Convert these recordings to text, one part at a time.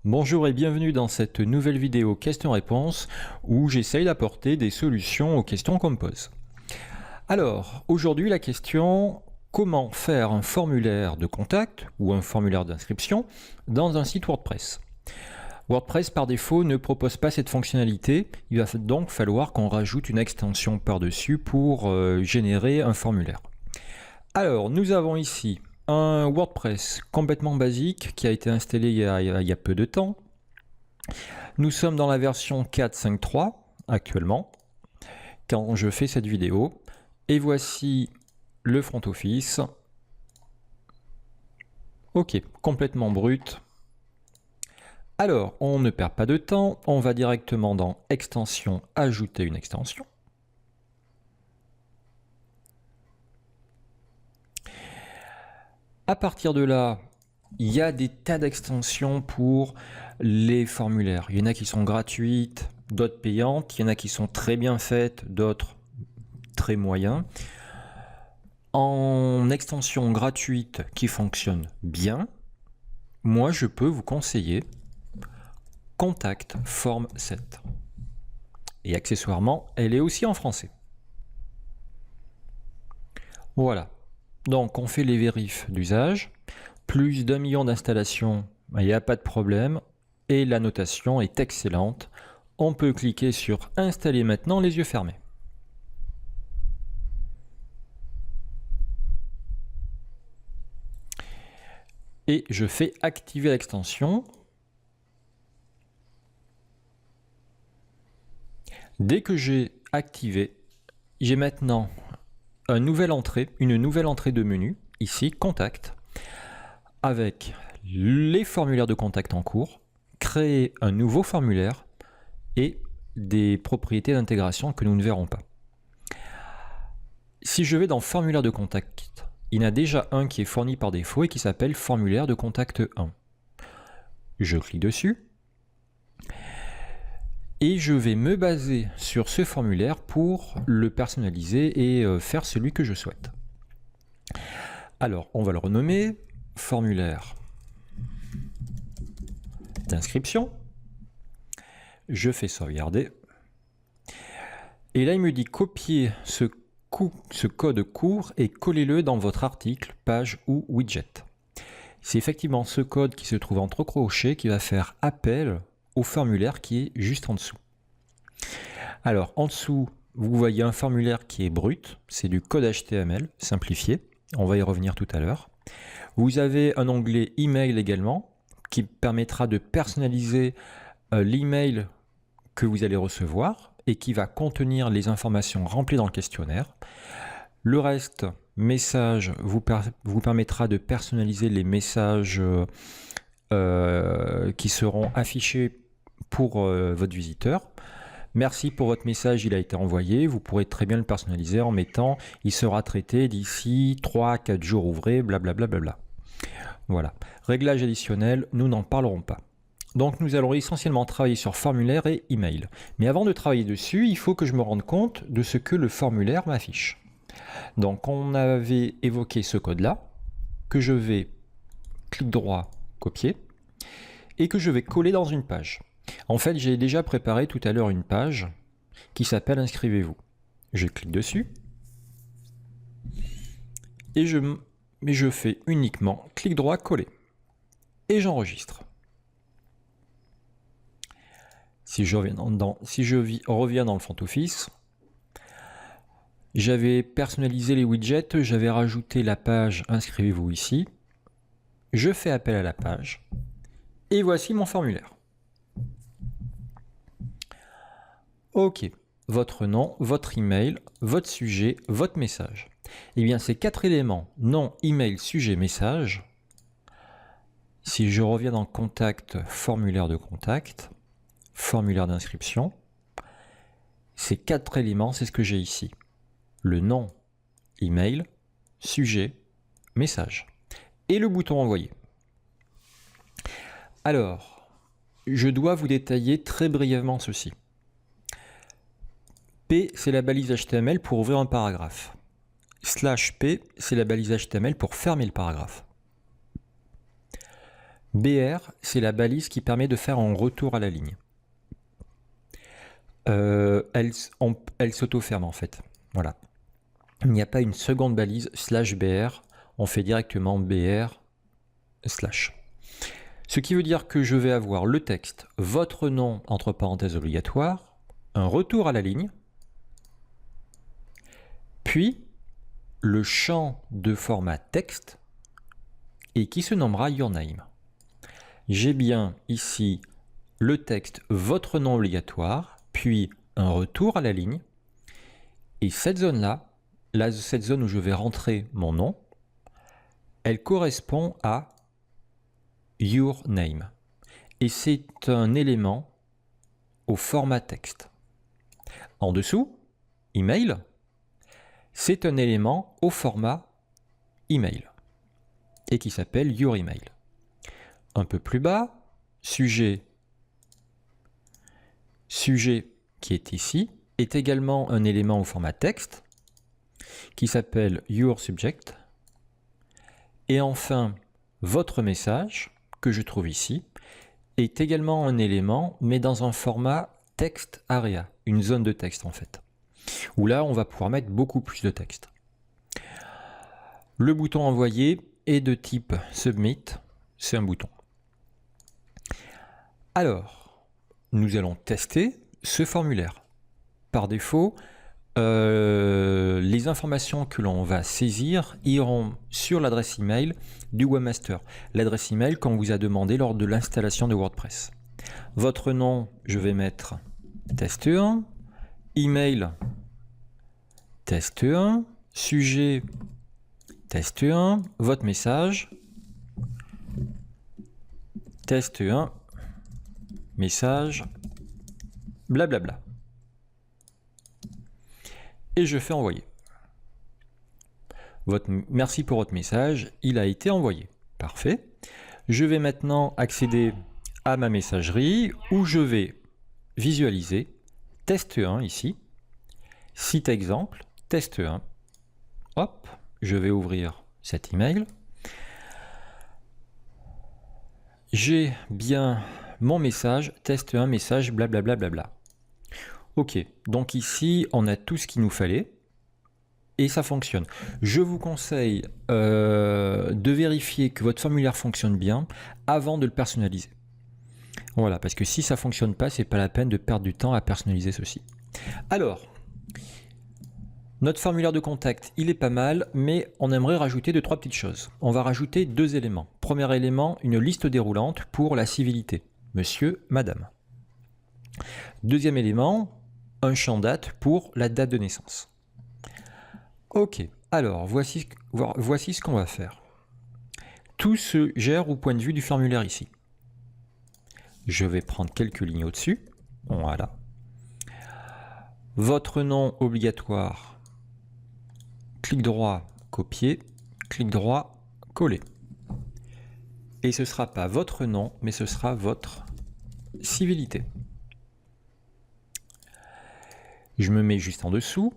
Bonjour et bienvenue dans cette nouvelle vidéo questions-réponses où j'essaye d'apporter des solutions aux questions qu'on me pose. Alors, aujourd'hui la question, comment faire un formulaire de contact ou un formulaire d'inscription dans un site WordPress? WordPress par défaut ne propose pas cette fonctionnalité, il va donc falloir qu'on rajoute une extension par-dessus pour générer un formulaire. Alors, nous avons ici un WordPress complètement basique qui a été installé il y a peu de temps. Nous sommes dans la version 4.5.3 actuellement, quand je fais cette vidéo. Et voici le front office. Ok, complètement brut. Alors, on ne perd pas de temps, on va directement dans Extension, ajouter une extension. À partir de là, il y a des tas d'extensions pour les formulaires. Il y en a qui sont gratuites, d'autres payantes. Il y en a qui sont très bien faites, d'autres très moyens. En extension gratuite qui fonctionne bien, moi je peux vous conseiller Contact Form 7. Et accessoirement, elle est aussi en français. Voilà. Donc on fait les vérifs d'usage. Plus d'1 million d'installations, il n'y a pas de problème. Et la notation est excellente. On peut cliquer sur Installer maintenant les yeux fermés. Et je fais activer l'extension. Dès que j'ai activé, j'ai maintenant une nouvelle entrée de menu, ici, Contact, avec les formulaires de contact en cours, créer un nouveau formulaire et des propriétés d'intégration que nous ne verrons pas. Si je vais dans Formulaire de contact, il y en a déjà un qui est fourni par défaut et qui s'appelle Formulaire de contact 1. Je clique dessus. Et je vais me baser sur ce formulaire pour le personnaliser et faire celui que je souhaite. Alors, on va le renommer formulaire d'inscription. Je fais sauvegarder. Et là, il me dit copier ce code court et collez-le dans votre article, page ou widget. C'est effectivement ce code qui se trouve entre crochets qui va faire appel au formulaire qui est juste en dessous. Alors en dessous, vous voyez un formulaire qui est brut, c'est du code HTML simplifié, on va y revenir tout à l'heure. Vous avez un onglet email également qui permettra de personnaliser l'email que vous allez recevoir et qui va contenir les informations remplies dans le questionnaire. Le reste, message, vous permettra de personnaliser les messages qui seront affichés pour votre visiteur. Merci pour votre message, il a été envoyé. Vous pourrez très bien le personnaliser en mettant « il sera traité d'ici 3-4 jours ouvrés, blablabla. Bla. » Voilà. Réglage additionnel, nous n'en parlerons pas. Donc nous allons essentiellement travailler sur formulaire et email. Mais avant de travailler dessus, il faut que je me rende compte de ce que le formulaire m'affiche. Donc on avait évoqué ce code-là, que je vais clic droit, copier, et que je vais coller dans une page. En fait, j'ai déjà préparé tout à l'heure une page qui s'appelle Inscrivez-vous. Je clique dessus et je fais uniquement clic droit, coller et j'enregistre. Si je reviens dans le front office, j'avais personnalisé les widgets, j'avais rajouté la page Inscrivez-vous ici. Je fais appel à la page et voici mon formulaire. Ok, votre nom, votre email, votre sujet, votre message. Eh bien, ces 4 éléments, nom, email, sujet, message, si je reviens dans Contact, formulaire de contact, formulaire d'inscription, ces 4 éléments, c'est ce que j'ai ici. Le nom, email, sujet, message. Et le bouton envoyer. Alors, je dois vous détailler très brièvement ceci. P, c'est la balise HTML pour ouvrir un paragraphe. /P, c'est la balise HTML pour fermer le paragraphe. BR, c'est la balise qui permet de faire un retour à la ligne. Elle s'auto-ferme en fait. Voilà. Il n'y a pas une seconde balise /BR. On fait directement BR/. Ce qui veut dire que je vais avoir le texte, votre nom, entre parenthèses obligatoire, un retour à la ligne, puis le champ de format texte et qui se nommera your name. J'ai bien ici le texte, votre nom obligatoire, puis un retour à la ligne. Et cette zone-là, cette zone où je vais rentrer mon nom, elle correspond à your name. Et c'est un élément au format texte. En dessous, email, c'est un élément au format email et qui s'appelle your email. Un peu plus bas, sujet qui est ici, est également un élément au format texte qui s'appelle your subject. Et enfin, votre message, que je trouve ici, est également un élément, mais dans un format texte area, une zone de texte en fait, où là on va pouvoir mettre beaucoup plus de texte. Le bouton envoyer est de type submit, c'est un bouton. Alors, nous allons tester ce formulaire. Par défaut, les informations que l'on va saisir iront sur l'adresse email du webmaster. L'adresse email qu'on vous a demandé lors de l'installation de WordPress. Votre nom, je vais mettre test1, email test1, sujet test1, votre message test1, message, blablabla. Et je fais envoyer. Merci pour votre message, il a été envoyé. Parfait. Je vais maintenant accéder à ma messagerie où je vais visualiser test 1 ici, site exemple, test 1. Hop, je vais ouvrir cet email. J'ai bien mon message, test 1, message, blablabla. Bla. Ok, donc ici, on a tout ce qu'il nous fallait et ça fonctionne. Je vous conseille de vérifier que votre formulaire fonctionne bien avant de le personnaliser. Voilà, parce que si ça ne fonctionne pas, c'est pas la peine de perdre du temps à personnaliser ceci. Alors, notre formulaire de contact, il est pas mal, mais on aimerait rajouter 2-3 petites choses. On va rajouter 2 éléments. Premier élément, une liste déroulante pour la civilité. Monsieur, madame. Deuxième élément, un champ date pour la date de naissance. Ok, alors voici ce qu'on va faire. Tout se gère au point de vue du formulaire ici. Je vais prendre quelques lignes au-dessus. Voilà. Votre nom obligatoire. Clic droit, copier. Clic droit, coller. Et ce ne sera pas votre nom, mais ce sera votre civilité. Je me mets juste en dessous.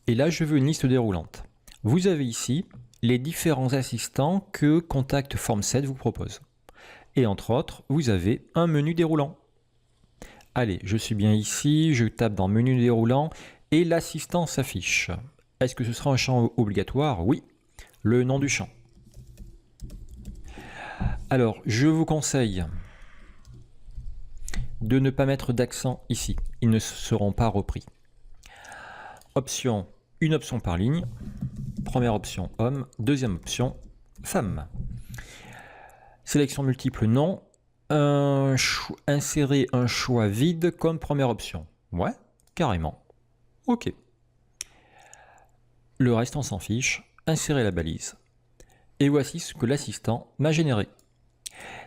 Et là, je veux une liste déroulante. Vous avez ici les différents assistants que Contact Form 7 vous propose. Et entre autres, vous avez un menu déroulant. Allez, je suis bien ici, je tape dans menu déroulant et l'assistant s'affiche. Est-ce que ce sera un champ obligatoire? Oui, le nom du champ. Alors, je vous conseille de ne pas mettre d'accent ici. Ils ne seront pas repris. Option, une option par ligne. Première option, homme. Deuxième option, femme. Sélection multiple, non. Insérer un choix vide comme première option. Ouais, carrément. Ok. Le reste, on s'en fiche. Insérer la balise. Et voici ce que l'assistant m'a généré.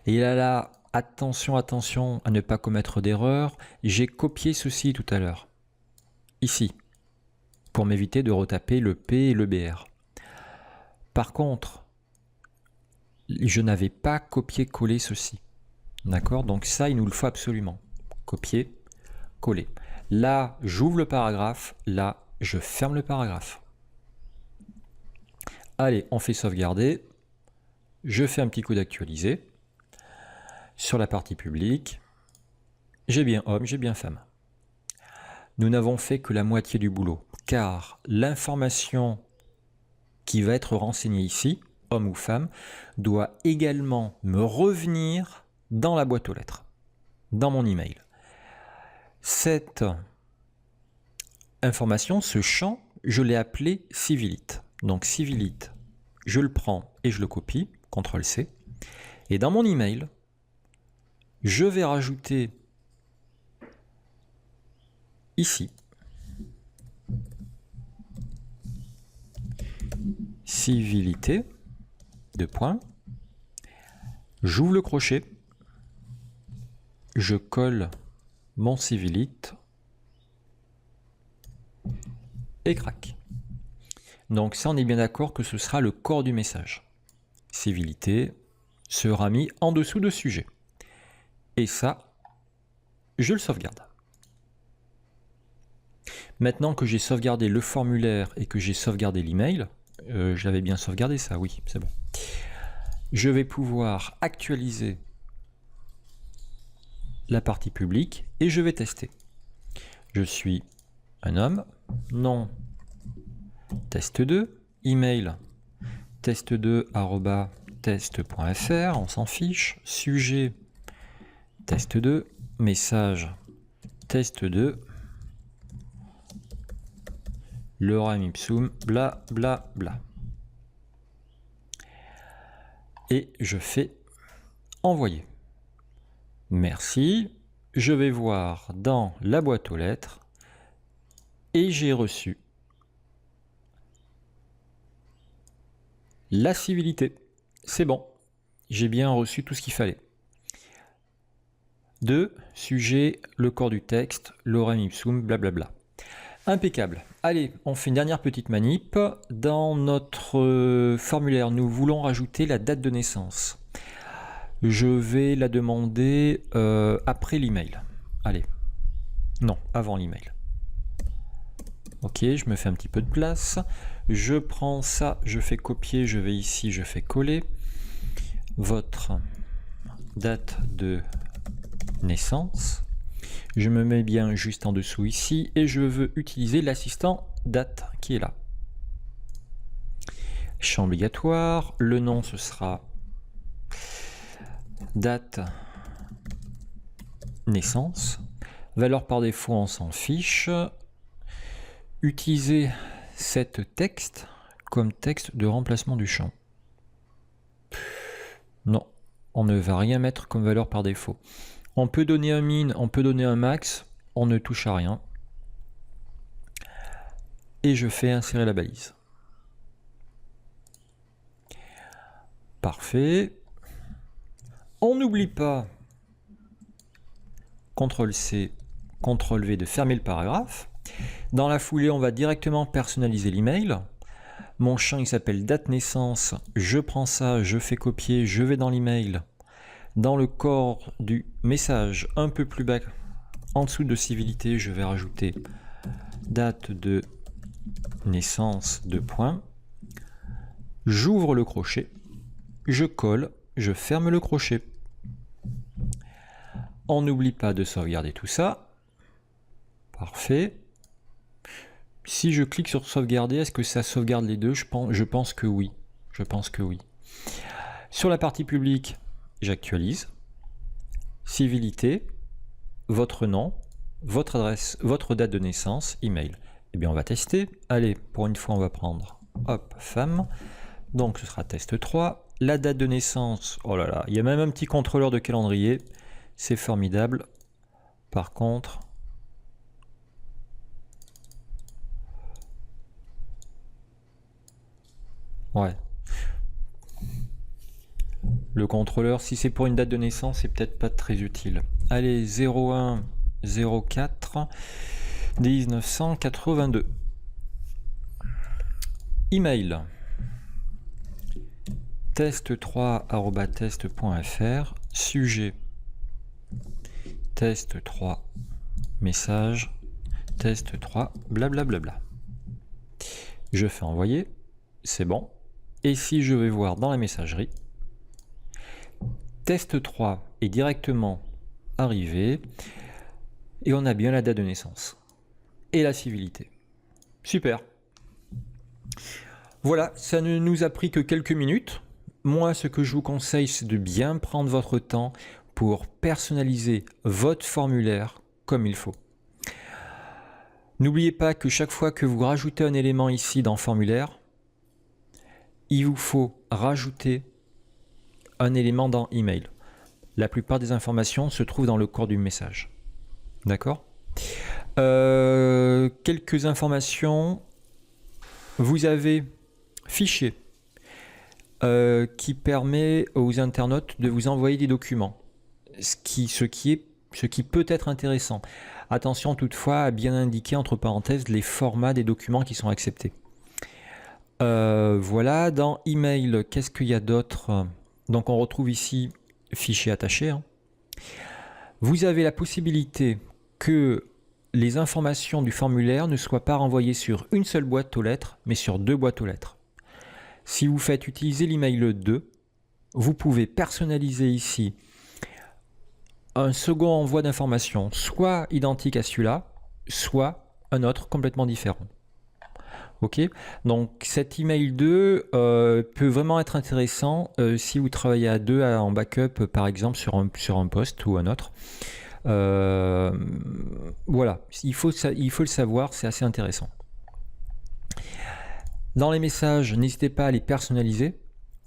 Et là, attention à ne pas commettre d'erreur. J'ai copié ceci tout à l'heure. Ici. Pour m'éviter de retaper le P et le BR. Par contre, je n'avais pas copié-collé ceci. D'accord? Donc ça, il nous le faut absolument. Copier, coller. Là, j'ouvre le paragraphe. Là, je ferme le paragraphe. Allez, on fait sauvegarder. Je fais un petit coup d'actualiser. Sur la partie publique, j'ai bien homme, j'ai bien femme. Nous n'avons fait que la moitié du boulot, car l'information qui va être renseignée ici, homme ou femme, doit également me revenir dans la boîte aux lettres, dans mon email. Cette information, ce champ, je l'ai appelé civilite. Donc civilite, je le prends et je le copie, CTRL-C. Et dans mon email, je vais rajouter ici civilité, deux points. J'ouvre le crochet, je colle mon civilite et crac. Donc ça, on est bien d'accord que ce sera le corps du message. Civilité sera mis en dessous de sujet. Et ça, je le sauvegarde. Maintenant que j'ai sauvegardé le formulaire et que j'ai sauvegardé l'email, j'avais bien sauvegardé ça, oui, c'est bon. Je vais pouvoir actualiser la partie publique et je vais tester. Je suis un homme, nom test2, email test2@test.fr, on s'en fiche, sujet test2, message test2, lorem ipsum, bla bla bla. Et je fais envoyer. Merci. Je vais voir dans la boîte aux lettres et j'ai reçu la civilité. C'est bon. J'ai bien reçu tout ce qu'il fallait. 2. Sujet, le corps du texte, lorem ipsum, blablabla. Impeccable. Allez, on fait une dernière petite manip. Dans notre formulaire, nous voulons rajouter la date de naissance. Je vais la demander après l'email. Allez. Non, avant l'email. Ok, je me fais un petit peu de place. Je prends ça, je fais copier, je vais ici, je fais coller. Votre date de naissance. Je me mets bien juste en dessous ici et je veux utiliser l'assistant date qui est là. Champ obligatoire, le nom ce sera date naissance. Valeur par défaut, on s'en fiche. Utiliser cet texte comme texte de remplacement du champ. Non, on ne va rien mettre comme valeur par défaut. On peut donner un min, on peut donner un max, on ne touche à rien. Et je fais insérer la balise. Parfait. On n'oublie pas, CTRL-C, CTRL-V de fermer le paragraphe. Dans la foulée, on va directement personnaliser l'email. Mon champ, il s'appelle date naissance. Je prends ça, je fais copier, je vais dans l'email. Dans le corps du message, un peu plus bas, en dessous de civilité, je vais rajouter date de naissance, deux points. J'ouvre le crochet, je colle, je ferme le crochet. On n'oublie pas de sauvegarder tout ça. Parfait. Si je clique sur sauvegarder, est-ce que ça sauvegarde les deux? Je pense que oui. Je pense que oui. Sur la partie publique, j'actualise. Civilité, votre nom, votre adresse, votre date de naissance, email. Eh bien, on va tester. Allez, pour une fois, on va prendre, hop, femme. Donc, ce sera test 3. La date de naissance, oh là là, il y a même un petit contrôleur de calendrier. C'est formidable. Par contre, ouais. Le contrôleur, si c'est pour une date de naissance, c'est peut-être pas très utile. Allez, 01 04 1982. Email. test3@test.fr. Sujet. Test 3. Message. Test 3. Blablabla. Je fais envoyer. C'est bon. Et si je vais voir dans la messagerie, Test 3 est directement arrivé et on a bien la date de naissance et la civilité. Super. Voilà, ça ne nous a pris que quelques minutes. Moi, ce que je vous conseille, c'est de bien prendre votre temps pour personnaliser votre formulaire comme il faut. N'oubliez pas que chaque fois que vous rajoutez un élément ici dans formulaire, il vous faut rajouter un élément dans email. La plupart des informations se trouvent dans le corps du message. D'accord ? Quelques informations. Vous avez fichier qui permet aux internautes de vous envoyer des documents, ce qui peut être intéressant. Attention toutefois à bien indiquer entre parenthèses les formats des documents qui sont acceptés. Voilà, dans email, qu'est-ce qu'il y a d'autre? Donc on retrouve ici fichier attaché. Hein. Vous avez la possibilité que les informations du formulaire ne soient pas renvoyées sur une seule boîte aux lettres, mais sur 2 boîtes aux lettres. Si vous faites utiliser l'email 2, vous pouvez personnaliser ici un second envoi d'informations, soit identique à celui-là, soit un autre complètement différent. Ok, donc cet email 2 peut vraiment être intéressant si vous travaillez à 2 en backup, par exemple sur un poste ou un autre. Voilà, il faut le savoir, c'est assez intéressant. Dans les messages, n'hésitez pas à les personnaliser,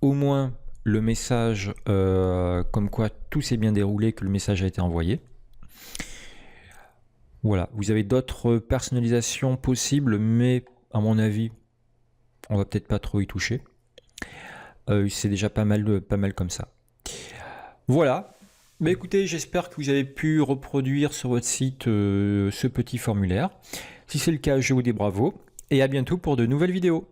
au moins le message comme quoi tout s'est bien déroulé, que le message a été envoyé. Voilà, vous avez d'autres personnalisations possibles, mais à mon avis, on va peut-être pas trop y toucher. C'est déjà pas mal comme ça. Voilà. Mais écoutez, j'espère que vous avez pu reproduire sur votre site ce petit formulaire. Si c'est le cas, je vous dis bravo et à bientôt pour de nouvelles vidéos.